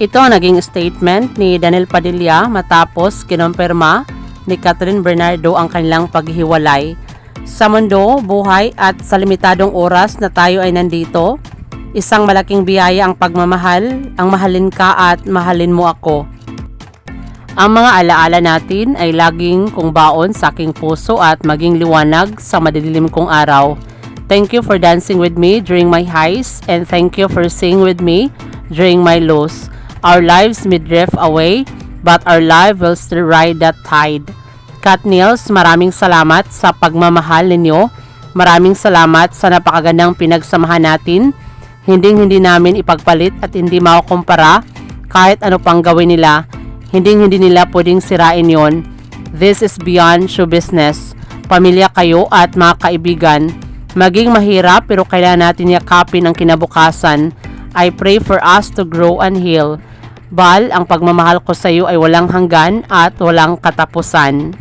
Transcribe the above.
Ito ang naging statement ni Daniel Padilla matapos kinumpirma ni Catherine Bernardo ang kanilang paghihiwalay. Sa mundo, buhay at sa limitadong oras na tayo ay nandito, isang malaking biyaya ang pagmamahal, ang mahalin ka at mahalin mo ako. Ang mga alaala natin ay laging kung baon sa aking puso at maging liwanag sa madidilim kong araw. Thank you for dancing with me during my highs and thank you for singing with me during my lows. Our lives may drift away, but our life will still ride that tide. Kat Niels, maraming salamat sa pagmamahal ninyo. Maraming salamat sa napakagandang pinagsamahan natin. Hindi namin ipagpalit at hindi makukumpara kahit ano pang gawin nila. Hindi nila pwedeng sirain yon. This is beyond show business. Pamilya kayo at mga kaibigan. Maging mahirap pero kailangan natin yakapin ang kinabukasan. I pray for us to grow and heal. Bal, ang pagmamahal ko sa iyo ay walang hanggan at walang katapusan.